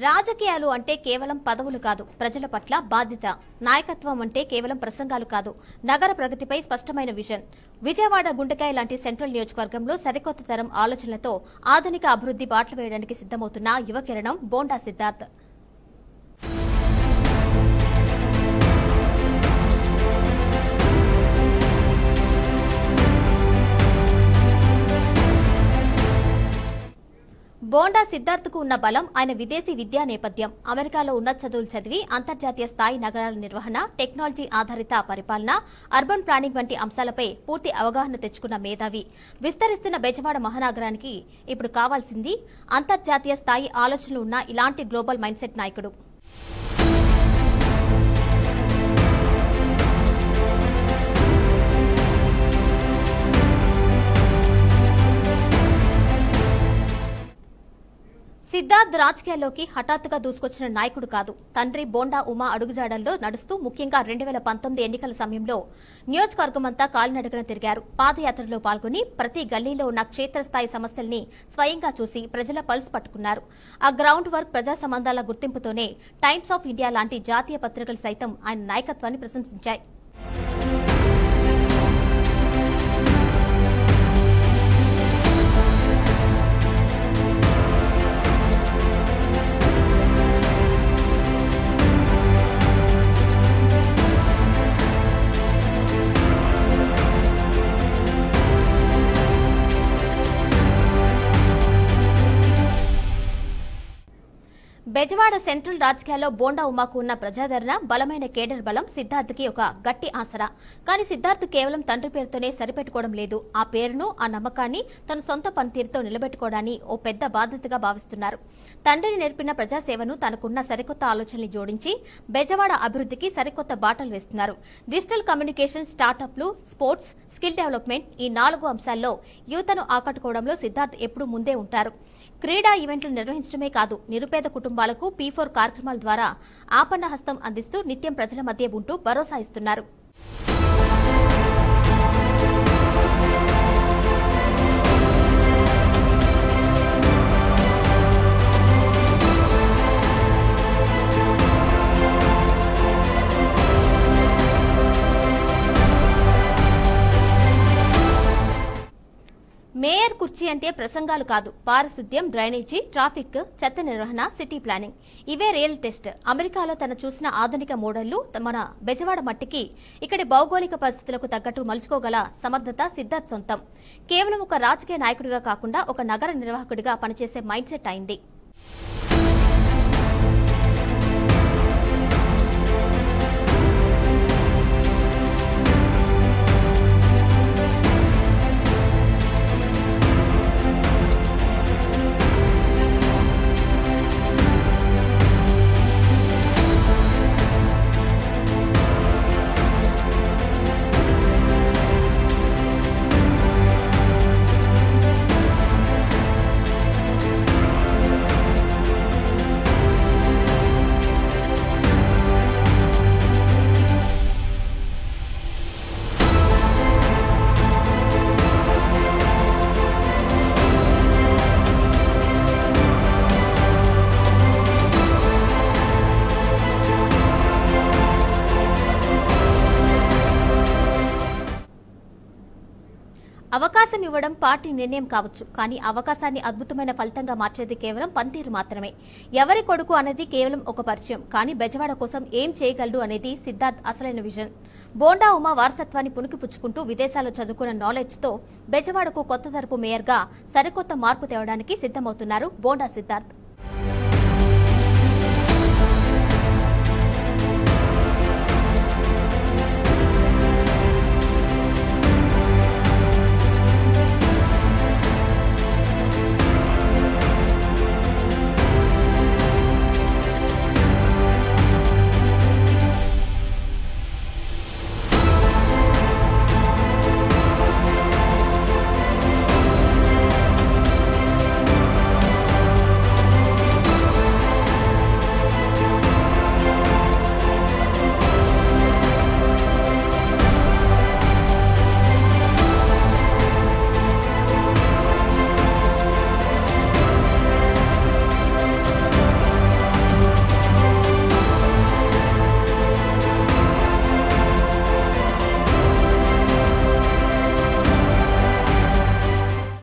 రాజకీయాలు అంటే కేవలం పదవులు కాదు, ప్రజల పట్ల బాధ్యత. నాయకత్వం అంటే కేవలం ప్రసంగాలు కాదు, నగర ప్రగతిపై స్పష్టమైన విజన్. విజయవాడ గుండెకాయ లాంటి సెంట్రల్ నియోజకవర్గంలో సరికొత్త తరం ఆలోచనలతో ఆధునిక అభివృద్ధి బాటలు వేయడానికి సిద్ధమవుతున్న యువ కిరణం బోండా సిద్ధార్థ్. బోండా సిద్ధార్థ్కు ఉన్న బలం ఆయన విదేశీ విద్యా నేపథ్యం. అమెరికాలో ఉన్నత చదువులు చదివి అంతర్జాతీయ స్థాయి నగరాల నిర్వహణ, టెక్నాలజీ ఆధారిత పరిపాలన, అర్బన్ ప్లానింగ్ వంటి అంశాలపై పూర్తి అవగాహన తెచ్చుకున్న మేధావి. విస్తరిస్తున్న బెజవాడ మహానగరానికి ఇప్పుడు కావాల్సింది అంతర్జాతీయ స్థాయి ఆలోచనలు ఉన్న ఇలాంటి గ్లోబల్ మైండ్ సెట్ నాయకుడు. సిద్ధార్థ్ రాజకీయాల్లోకి హఠాత్తుగా దూసుకొచ్చిన నాయకుడు కాదు. తండ్రి బోండా ఉమా అడుగుజాడల్లో నడుస్తూ ముఖ్యంగా 2019 ఎన్నికల సమయంలో నియోజకవర్గమంతా కాలినడకన తిరిగారు. పాదయాత్రలో పాల్గొని ప్రతి గల్లీలో ఉన్న క్షేత్రస్థాయి సమస్యల్ని స్వయంగా చూసి ప్రజల పల్స్ పట్టుకున్నారు. ఆ గ్రౌండ్ వర్క్, ప్రజా సంబంధాల గుర్తింపుతోనే టైమ్స్ ఆఫ్ ఇండియా లాంటి జాతీయ పత్రికలు సైతం ఆయన నాయకత్వాన్ని ప్రశంసించాయి. బెజవాడ సెంట్రల్ రాజకీయాల్లో బోండా ఉమాకు ఉన్న ప్రజాదరణ, బలమైన కేడర్ బలం సిద్ధార్థ్కి ఒక గట్టి ఆసరా. కానీ సిద్ధార్థ్ కేవలం తండ్రి పేరుతోనే సరిపెట్టుకోవడం లేదు. ఆ పేరును, ఆ నమ్మకాన్ని తన సొంత పనితీరుతో నిలబెట్టుకోవడాన్ని ఓ పెద్ద బాధ్యతగా భావిస్తున్నారు. తండ్రిని నేర్పిన ప్రజాసేవను తనకున్న సరికొత్త ఆలోచనలు జోడించి బెజవాడ అభివృద్ధికి సరికొత్త బాటలు వేస్తున్నారు. డిజిటల్ కమ్యూనికేషన్, స్టార్టప్లు, స్పోర్ట్స్, స్కిల్ డెవలప్మెంట్, ఈ 4 అంశాల్లో యువతను ఆకట్టుకోవడంలో సిద్ధార్థ్ ఎప్పుడూ ముందే ఉంటారు. క్రీడా ఈవెంట్లు నిర్వహించడమే కాదు, నిరుపేద కుటుంబాలకు P4 కార్యక్రమాల ద్వారా ఆపన్న హస్తం అందిస్తూ నిత్యం ప్రజల మధ్య ఉంటూ భరోసా ఇస్తున్నారు. మేయర్ కుర్చీ అంటే ప్రసంగాలు కాదు, పారిశుద్ధ్యం, డ్రైనేజీ, ట్రాఫిక్, చెత్త నిర్వహణ, సిటీ ప్లానింగ్, ఇవే రియల్ టెస్ట్. అమెరికాలో తన చూసిన ఆధునిక మోడళ్లు మన బెజవాడ మట్టికి, ఇక్కడి భౌగోళిక పరిస్థితులకు తగ్గట్టు మలుచుకోగల సమర్థత సిద్ధార్థ్ సొంతం. కేవలం ఒక రాజకీయ నాయకుడిగా కాకుండా ఒక నగర నిర్వాహకుడిగా పనిచేసే మైండ్ సెట్ అయింది. అవకాశం ఇవ్వడం పార్టీ నిర్ణయం కావచ్చు, కానీ అవకాశాన్ని అద్భుతమైన ఫలితంగా మార్చేది కేవలం పనితీరు మాత్రమే. ఎవరి కొడుకు అనేది కేవలం ఒక పరిచయం, కానీ బెజవాడ కోసం ఏం చేయగలడు అనేది సిద్ధార్థ్ అసలైన విజన్. బోండా ఉమా వారసత్వాన్ని పుణికిపుచ్చుకుంటూ విదేశాల్లో చదువుకున్న నాలెడ్జ్తో బెజవాడకు కొత్త తరపు మేయర్గా సరికొత్త మార్పు తేవడానికి సిద్ధమవుతున్నారు బోండా సిద్ధార్థ్.